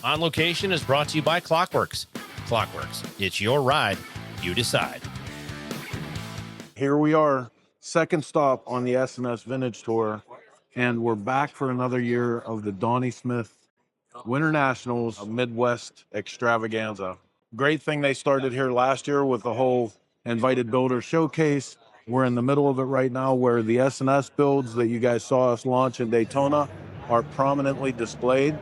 On Location is brought to you by Clockworks. Clockworks, it's your ride, you decide. Here we are, second stop on the S&S Vintage Tour, and we're back for another year of the Donnie Smith Winter Nationals Midwest Extravaganza. Great thing they started here last year with the whole Invited Builder Showcase. We're in the middle of it right now where the S&S builds that you guys saw us launch in Daytona are prominently displayed.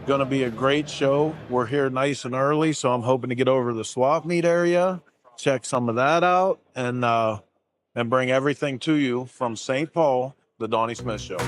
Going to be a great show. We're here nice and early, so I'm hoping to get over to the swap meet area, check some of that out, and bring everything to you from St. Paul, the Donnie Smith Show.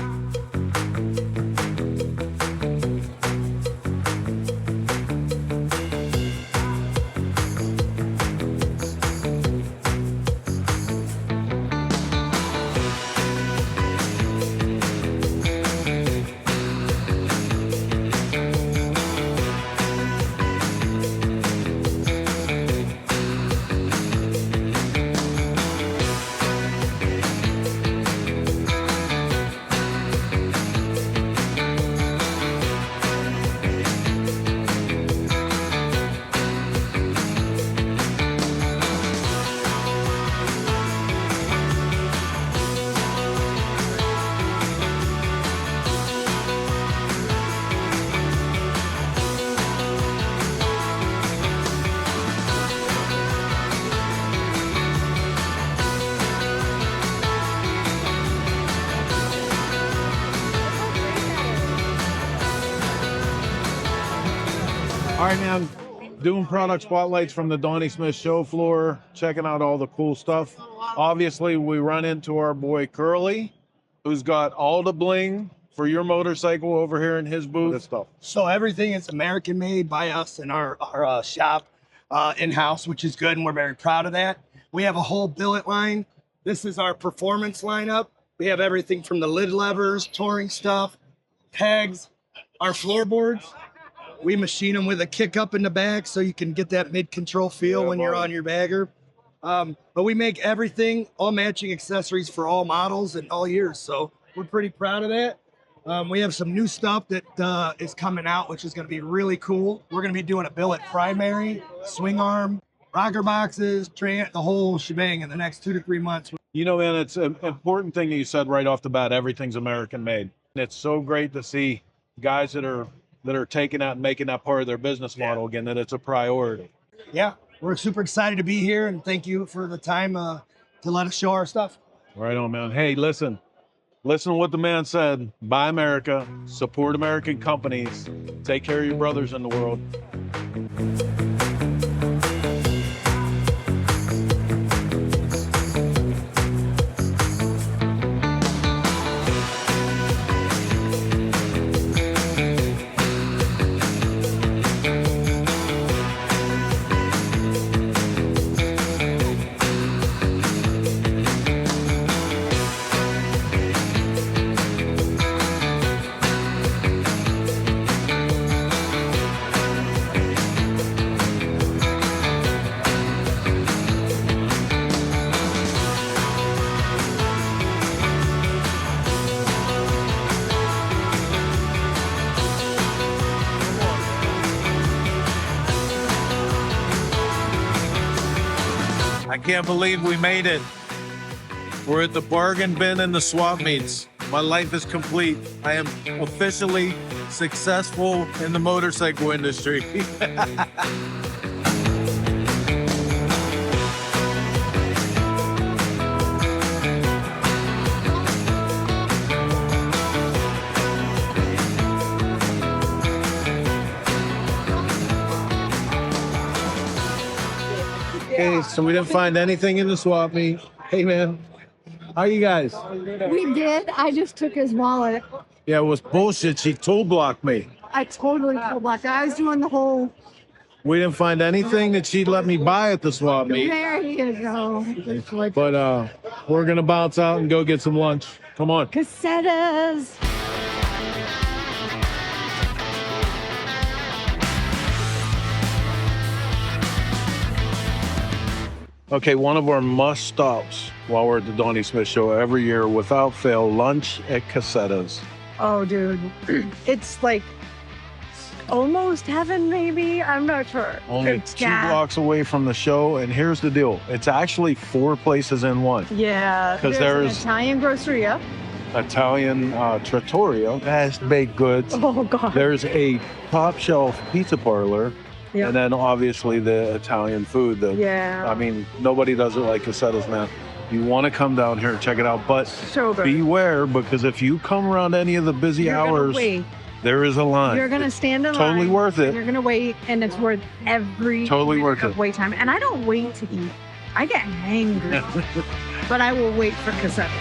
All right, man, doing product spotlights from the Donnie Smith show floor, checking out all the cool stuff. Obviously, we run into our boy Curly, who's got all the bling for your motorcycle over here in his booth. Stuff. So everything is American made by us in our shop in-house, which is good, and we're very proud of that. We have a whole billet line. This is our performance lineup. We have everything from the lid levers, touring stuff, pegs, our floorboards. We machine them with a kick up in the back so you can get that mid-control feel when you're on your bagger. But we make everything, all matching accessories for all models and all years. So we're pretty proud of that. We have some new stuff that is coming out, which is going to be really cool. We're going to be doing a billet primary, swing arm, rocker boxes, the whole shebang in the next 2 to 3 months. You know, man, it's an important thing that you said right off the bat. Everything's American made. It's so great to see guys that are taking that and making that part of their business model again, that it's a priority. Yeah, we're super excited to be here, and thank you for the time to let us show our stuff. Right on, man. Hey, listen to what the man said. Buy America, support American companies, take care of your brothers in the world. I can't believe we made it. We're at the bargain bin and the swap meets. My life is complete. I am officially successful in the motorcycle industry. Okay, so we didn't find anything in the swap meet. Hey, man, how are you guys? We did. I just took his wallet. Yeah, it was bullshit. She tool blocked me. I totally told black. I was doing the whole. We didn't find anything that she'd let me buy at the swap meet. There you go. But we're gonna bounce out and go get some lunch. Come on. Cassettas. Okay, one of our must stops while we're at the Donnie Smith Show every year, without fail, lunch at Cassettas. Oh, dude. It's like almost heaven, maybe. I'm not sure. Only It's- 2 blocks away from the show. And here's the deal. It's actually 4 places in one. Yeah. 'Cause there's there's- an Italian groceria. Italian trattoria, best baked goods. Oh God. There's a top shelf pizza parlor. Yep. And then obviously the Italian food. Yeah. I mean, nobody does it like Casetta's, man. You want to come down here and check it out. But So good. beware, because if you come around any of the busy You're gonna hours, wait. there is a line. You're gonna stand in Totally line. worth it. You're gonna wait, and it's worth every Totally minute worth of it. wait time. And I don't wait to eat. I get angry, but I will wait for Casetta's.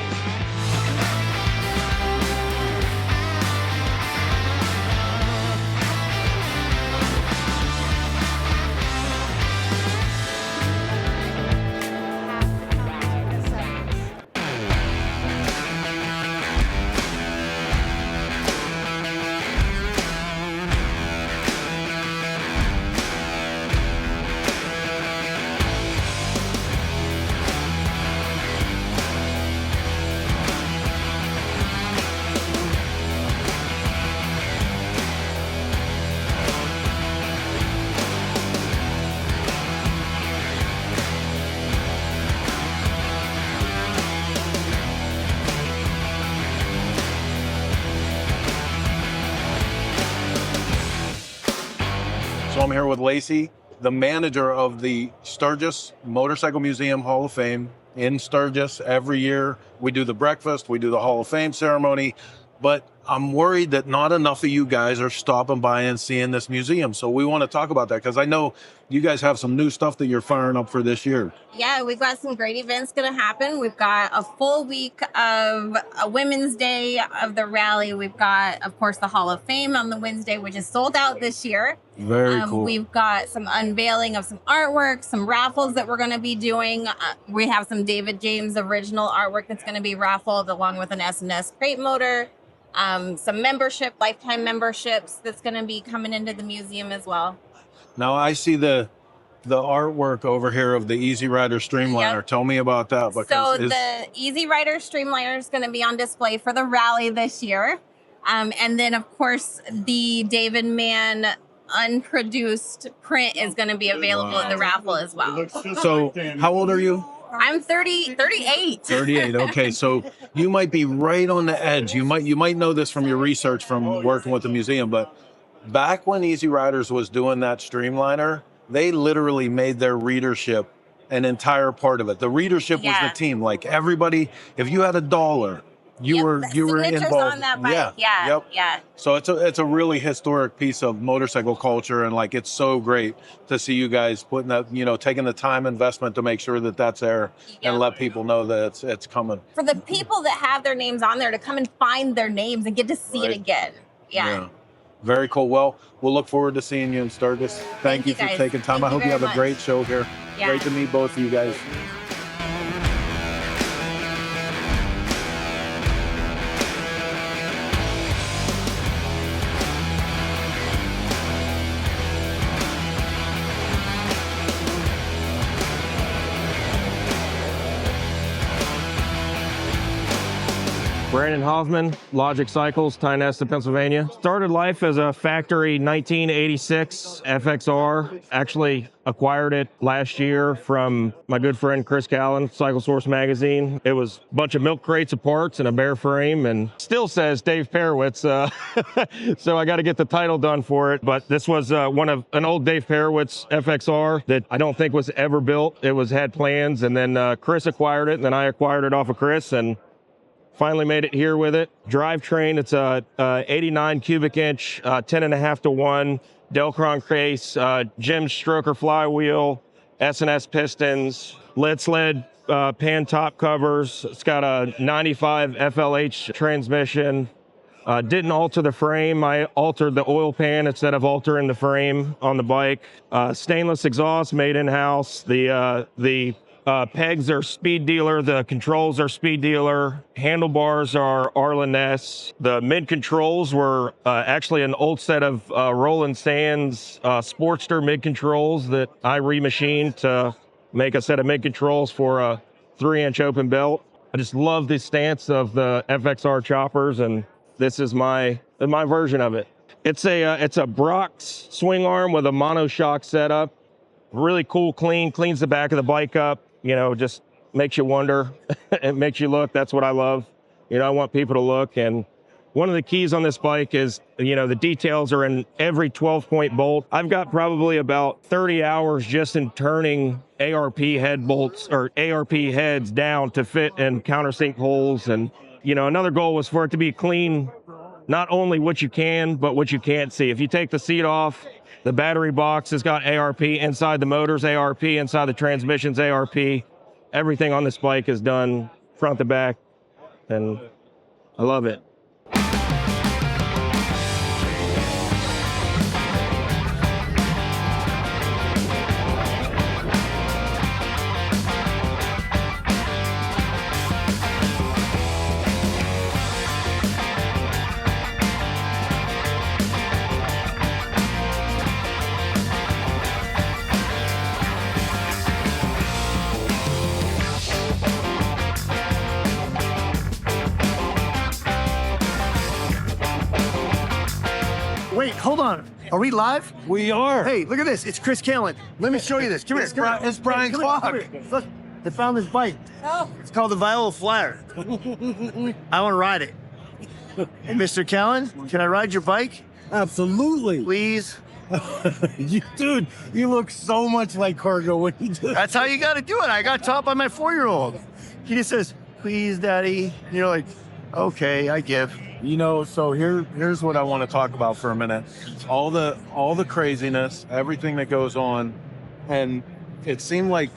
So I'm here with Lacey, the manager of the Sturgis Motorcycle Museum Hall of Fame in Sturgis. Every year we do the breakfast, we do the Hall of Fame ceremony, but I'm worried that not enough of you guys are stopping by and seeing this museum. So we want to talk about that because I know you guys have some new stuff that you're firing up for this year. Yeah, we've got some great events going to happen. We've got a full week of a Women's Day of the rally. We've got, of course, the Hall of Fame on the Wednesday, which is sold out this year. Very cool. We've got some unveiling of some artwork, some raffles that we're going to be doing. We have some David James original artwork that's going to be raffled along with an S&S crate motor. Some membership, lifetime memberships that's going to be coming into the museum as well. Now I see the artwork over here of the Easy Rider Streamliner. Yep. Tell me about that. So Because the Easy Rider Streamliner is going to be on display for the rally this year. And then, of course, the David Mann unproduced print is going to be available at the raffle as well. so how old are you? I'm 38. 38. Okay, so you might be right on the edge. You might know this from your research from working with the museum, but back when Easy Riders was doing that Streamliner, they literally made their readership an entire part of it. The readership was Yeah. the team. Like everybody, if you had $1, you Yep, were signatures involved. on that bike. Yep. Yeah. So it's a really historic piece of motorcycle culture, and like it's so great to see you guys putting that, taking the time investment to make sure that that's there Yeah. and let people know that it's coming. For the people that have their names on there to come and find their names and get to see Right. it again. Yeah. Very cool. Well, we'll look forward to seeing you in Sturgis. Thank you for guys. taking time. Thank I you hope you very have a much. great show here. Yeah. Great to meet both of you guys. Brandon Hoffman, Logic Cycles, Tynesta, Pennsylvania. Started life as a factory 1986 FXR. Actually acquired it last year from my good friend Chris Callan, Cycle Source Magazine. It was a bunch of milk crates of parts and a bare frame, and still says Dave Perowitz. So I got to get the title done for it. But this was an old Dave Perowitz FXR that I don't think was ever built. It had plans, and then Chris acquired it, and then I acquired it off of Chris, and finally made it here with it. Drivetrain, it's a 89 cubic inch, 10.5-to-1 Delcron case, Jim Stroker flywheel, S&S pistons, lead sled pan top covers. It's got a 95 FLH transmission. Didn't alter the frame. I altered the oil pan instead of altering the frame on the bike. Stainless exhaust made in-house. The pegs are Speed Dealer. The controls are Speed Dealer. Handlebars are Arlen Ness. The mid controls were actually an old set of Roland Sands Sportster mid controls that I remachined to make a set of mid controls for a 3-inch open belt. I just love the stance of the FXR choppers, and this is my version of it. It's a Brock's swing arm with a monoshock setup. Really cool, cleans the back of the bike up. You know, just makes you wonder. It makes you look. That's what I love. You know, I want people to look. And one of the keys on this bike is, you know, the details are in every 12-point bolt. I've got probably about 30 hours just in turning ARP head bolts or ARP heads down to fit in countersink holes. And, you know, another goal was for it to be clean, not only what you can, but what you can't see. If you take the seat off, the battery box has got ARP inside, the motor's ARP inside, the transmission's ARP. Everything on this bike is done front to back, and I love it. Wait, hold on. Are we live? We are. Hey, look at this. It's Chris Callan. Let me show you this. Come here. It's Brian Come Clark. here. Look, I found this bike. Oh. It's called the Viola Flyer. I want to ride it. Hey, Mr. Callan, can I ride your bike? Absolutely. Please? Dude, you look so much like Cargo when you do That's how you got to do it. I got taught by my 4-year-old. He just says, please, Daddy. And you're like, okay, I give. You know, so here's what I want to talk about for a minute. All the craziness, everything that goes on, and it seemed like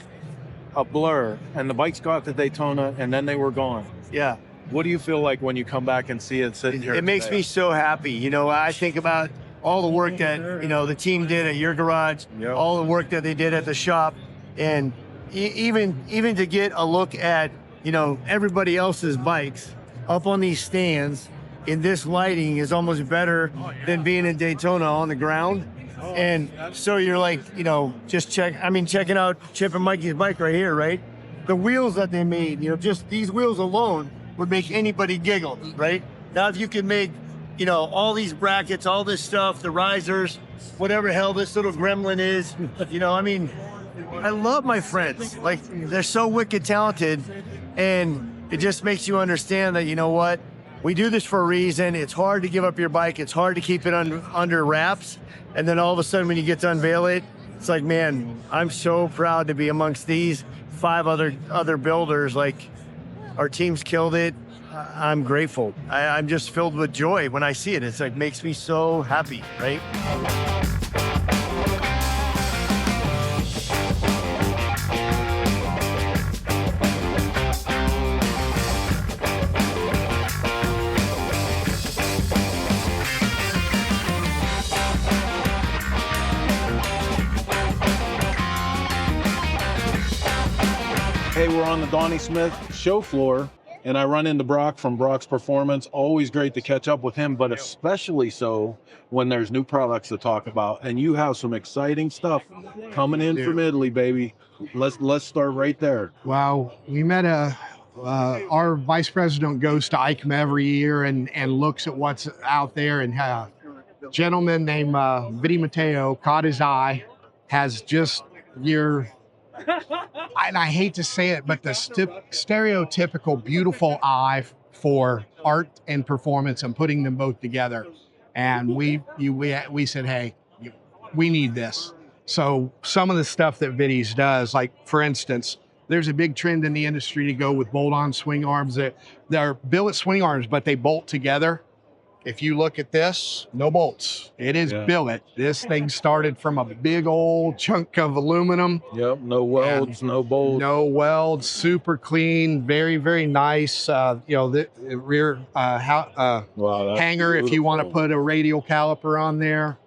a blur. And the bikes got to Daytona, and then they were gone. Yeah. What do you feel like when you come back and see it sitting here? It makes today? me so happy. You know, I think about all the work that, you know, the team did at your garage, Yep. all the work that they did at the shop, and even to get a look at, you know, everybody else's bikes up on these stands in this lighting is almost better than being in Daytona on the ground. And so you're like, you know, checking out Chip and Mikey's bike right here, right? The wheels that they made, you know, just these wheels alone would make anybody giggle, right? Now, if you could make, you know, all these brackets, all this stuff, the risers, whatever the hell this little gremlin is, you know, I mean, I love my friends. Like, they're so wicked talented, and it just makes you understand that, you know what? We do this for a reason. It's hard to give up your bike. It's hard to keep it under wraps. And then all of a sudden, when you get to unveil it, it's like, man, I'm so proud to be amongst these 5 other builders. Like, our team's killed it. I'm grateful. I'm just filled with joy when I see it. It's like, makes me so happy, right? Hey, we're on the Donnie Smith show floor, and I run into Brock from Brock's Performance. Always great to catch up with him, but especially so when there's new products to talk about. And you have some exciting stuff coming in from Italy, baby. Let's start right there. Well, we met our vice president goes to ICMA every year and looks at what's out there. And a gentleman named Vidi Matteo caught his eye, has just and I hate to say it, but the stereotypical beautiful eye for art and performance and putting them both together. And we said, hey, we need this. So some of the stuff that Vidi's does, like for instance, there's a big trend in the industry to go with bolt-on swing arms. They're billet swing arms, but they bolt together. If you look at this, no bolts. It is billet. This thing started from a big old chunk of aluminum. Yep, no welds, no bolts. No welds, super clean, very, very nice. You know, the rear hanger if you want to put a radial caliper on there.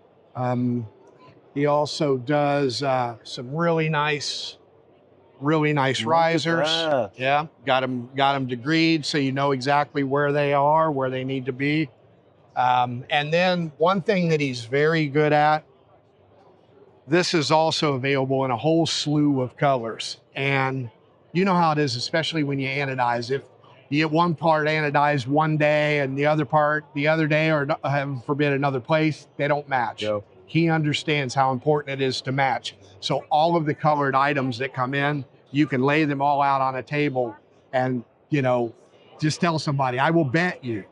He also does some really nice risers. Yeah, got them degreed so you know exactly where they are, where they need to be. And then one thing that he's very good at, this is also available in a whole slew of colors. And you know how it is, especially when you anodize. If you get one part anodized one day and the other part the other day, or heaven forbid another place, they don't match. Yep. He understands how important it is to match. So all of the colored items that come in, you can lay them all out on a table and, just tell somebody, I will bet you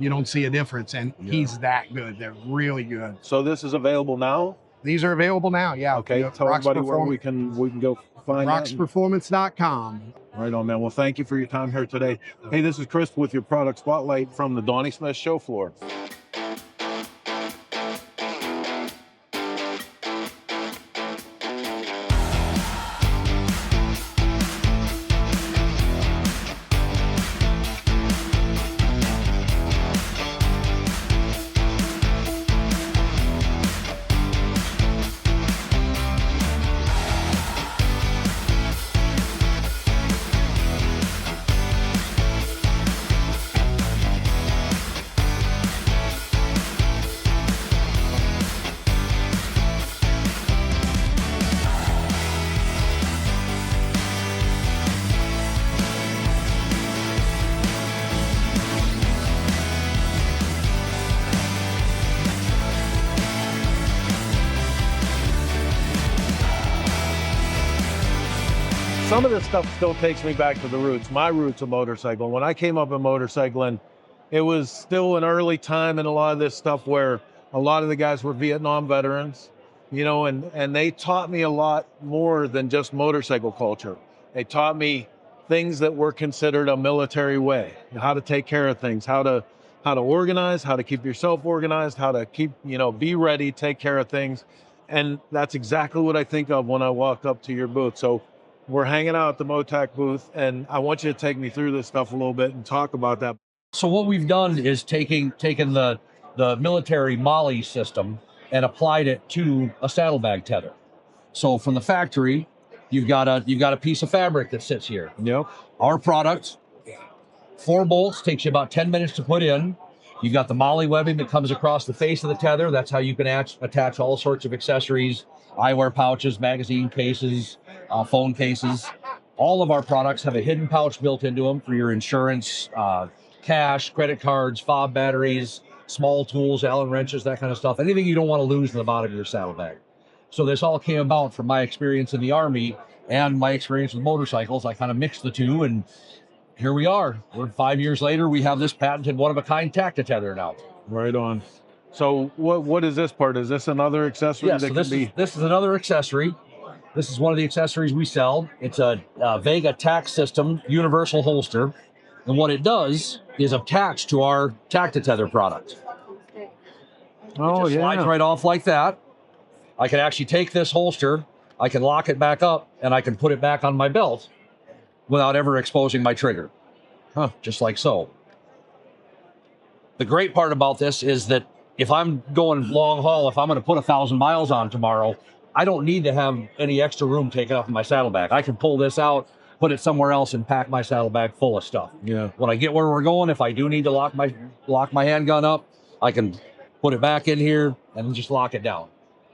don't see a difference. And he's that good. They're really good. So this is available now? These are available now. Yeah. Okay. Tell everybody where we can go find that. Rocksperformance.com. Right on, man. Well, thank you for your time here today. Hey, this is Chris with your product spotlight from the Donnie Smith show floor. Some of this stuff still takes me back to the roots, my roots of motorcycling. When I came up in motorcycling, it was still an early time in a lot of this stuff where a lot of the guys were Vietnam veterans, and they taught me a lot more than just motorcycle culture. They taught me things that were considered a military way, how to take care of things, how to organize, how to keep yourself organized, how to keep, be ready, take care of things. And that's exactly what I think of when I walked up to your booth. So we're hanging out at the Motac booth, and I want you to take me through this stuff a little bit and talk about that. So what we've done is taken the military MOLLE system and applied it to a saddlebag tether. So from the factory, you've got a piece of fabric that sits here. Yep. Our product, 4 bolts, takes you about 10 minutes to put in. You've got the MOLLE webbing that comes across the face of the tether. That's how you can attach all sorts of accessories, eyewear pouches, magazine cases, phone cases. All of our products have a hidden pouch built into them for your insurance, cash, credit cards, fob batteries, small tools, Allen wrenches, that kind of stuff. Anything you don't want to lose in the bottom of your saddlebag. So this all came about from my experience in the Army and my experience with motorcycles. I kind of mixed the two, and here we are. We're 5 years later. We have this patented one-of-a-kind tacta tether now. Right on. So what is this part? Is this another accessory? Yeah, so this is another accessory. This is one of the accessories we sell. It's a Vega tack system universal holster. And what it does is attach to our tacta tether product. Oh, it just slides right off like that. I can actually take this holster, I can lock it back up, and I can put it back on my belt without ever exposing my trigger. Just like so. The great part about this is that if I'm going long haul, if I'm going to put 1,000 miles on tomorrow, I don't need to have any extra room taken up in my saddlebag. I can pull this out, put it somewhere else, and pack my saddlebag full of stuff. Yeah. When I get where we're going, if I do need to lock my handgun up, I can put it back in here and just lock it down.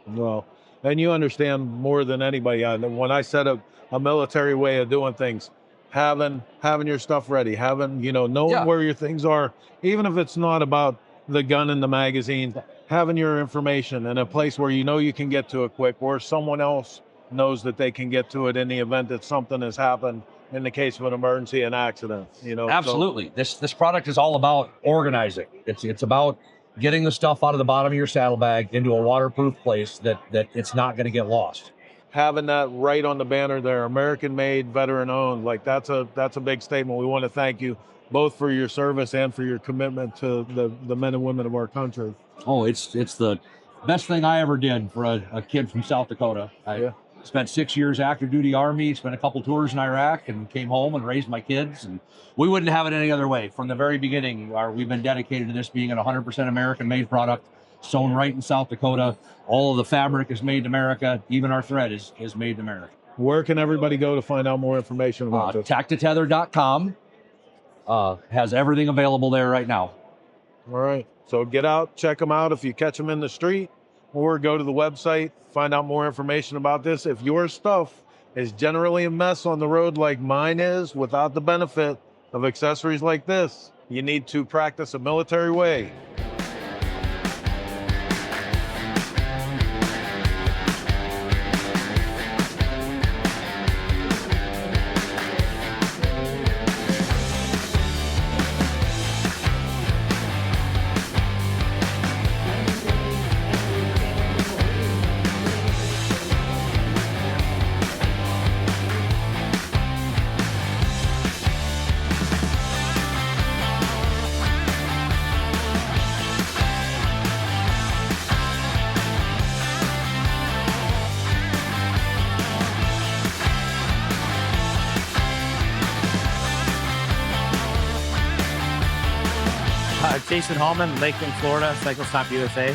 Well, and you understand more than anybody. When I set up a military way of doing things, having your stuff ready, knowing where your things are, even if it's not about the gun and the magazine, having your information in a place where you can get to it quick, or someone else knows that they can get to it in the event that something has happened in the case of an emergency, an accident. Absolutely. So, this product is all about organizing. It's about getting the stuff out of the bottom of your saddlebag into a waterproof place that it's not going to get lost. Having that right on the banner there, American made, veteran owned, that's a big statement. We want to thank you both for your service and for your commitment to the men and women of our country. Oh, it's the best thing I ever did for a kid from South Dakota. I spent 6 years active duty Army, spent a couple tours in Iraq, and came home and raised my kids. And we wouldn't have it any other way. From the very beginning, we've been dedicated to this being a 100% American-made product, sewn right in South Dakota. All of the fabric is made in America. Even our thread is made in America. Where can everybody go to find out more information about this? Tactatether.com has everything available there right now. All right. So get out, check them out if you catch them in the street, or go to the website, find out more information about this. If your stuff is generally a mess on the road like mine is, without the benefit of accessories like this, you need to practice a military way. Jason Hallman, Lakeland, Florida, Cycle Stop USA.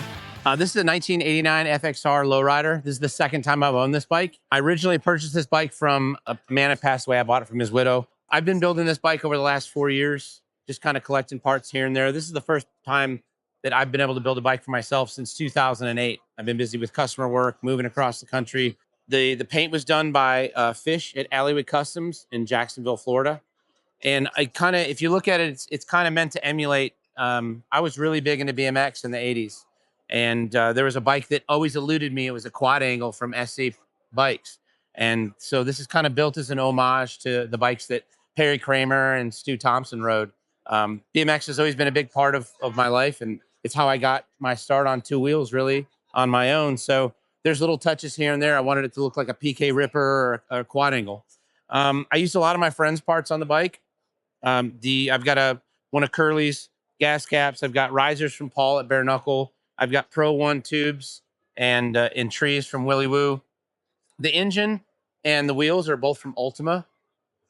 This is a 1989 FXR lowrider. This is the second time I've owned this bike. I originally purchased this bike from a man that passed away. I bought it from his widow. I've been building this bike over the last 4 years, just kind of collecting parts here and there. This is the first time that I've been able to build a bike for myself since 2008. I've been busy with customer work, moving across the country. The paint was done by Fish at Alleyway Customs in Jacksonville, Florida. And I kind of, if you look at it, it's kind of meant to emulate. I was really big into BMX in the 80s. And there was a bike that always eluded me. It was a quad angle from SC Bikes. And so this is kind of built as an homage to the bikes that Perry Kramer and Stu Thompson rode. BMX has always been a big part of my life. And it's how I got my start on two wheels, really, on my own. So there's little touches here and there. I wanted it to look like a PK Ripper or a quad angle. I used a lot of my friends' parts on the bike. I've got one of Curly's gas caps. I've got risers from Paul at Bare Knuckle. I've got Pro One tubes and in trees from Willy Woo. The engine and the wheels are both from Ultima.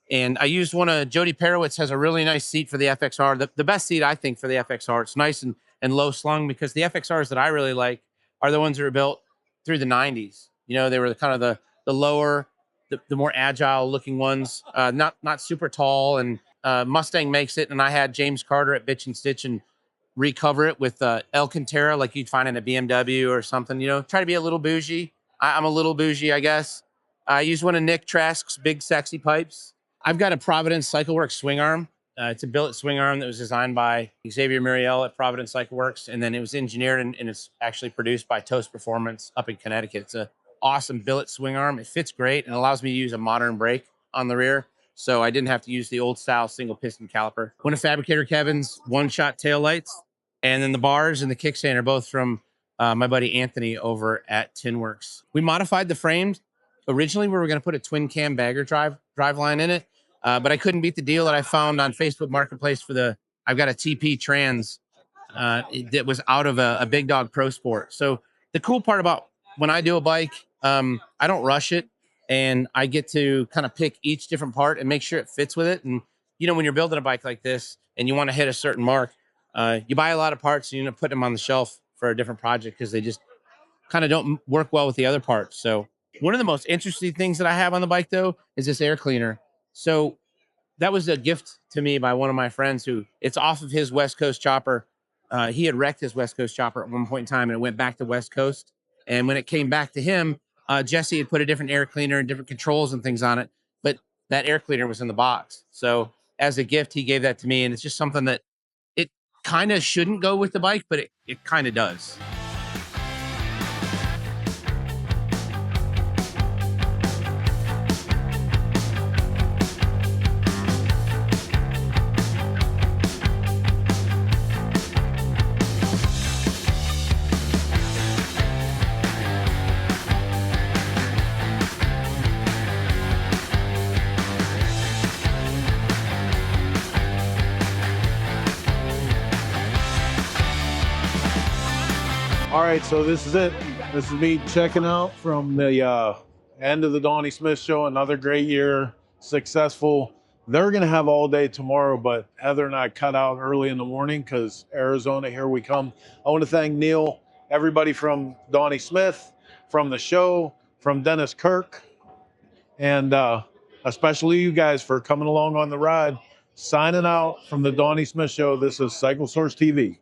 And I used one of Jody Perowitz has a really nice seat for the FXR. The best seat, I think, for the FXR. It's nice and low slung because the FXRs that I really like are the ones that were built through the 90s. You know, they were kind of the lower, the more agile looking ones, not super tall. And Mustang makes it. And I had James Carter at Bitch and Stitch and recover it with Alcantara like you'd find in a BMW or something. You know, try to be a little bougie. I'm a little bougie, I guess. I use one of Nick Trask's big sexy pipes. I've got a Providence Cycle Works swing arm. It's a billet swing arm that was designed by Xavier Muriel at Providence Cycle Works, and then it was engineered and it's actually produced by Toast Performance up in Connecticut. It's an awesome billet swing arm. It fits great and allows me to use a modern brake on the rear, so I didn't have to use the old style single piston caliper. One of Fabricator Kevin's one-shot tail lights, and then the bars and the kickstand are both from my buddy Anthony over at Tinworks. We modified the frames. Originally, we were going to put a twin cam bagger drive line in it, but I couldn't beat the deal that I found on Facebook Marketplace for I've got a TP Trans that was out of a Big Dog Pro Sport. So the cool part about when I do a bike, I don't rush it, and I get to kind of pick each different part and make sure it fits with it. And, you know, when you're building a bike like this and you want to hit a certain mark, you buy a lot of parts and you end up putting them on the shelf for a different project because they just kind of don't work well with the other parts. So one of the most interesting things that I have on the bike, though, is this air cleaner. So that was a gift to me by one of my friends who it's off of his West Coast chopper. He had wrecked his West Coast chopper at one point in time and it went back to West Coast. And when it came back to him, Jesse had put a different air cleaner and different controls and things on it. But that air cleaner was in the box. So as a gift, he gave that to me. And it's just something that it kind of shouldn't go with the bike, but it kind of does. All right, so this is it. This is me checking out from the end of the Donnie Smith show. Another great year, successful. They're going to have all day tomorrow, but Heather and I cut out early in the morning because Arizona, here we come. I want to thank Neil, everybody from Donnie Smith, from the show, from Dennis Kirk, and especially you guys for coming along on the ride. Signing out from the Donnie Smith show. This is Cycle Source TV.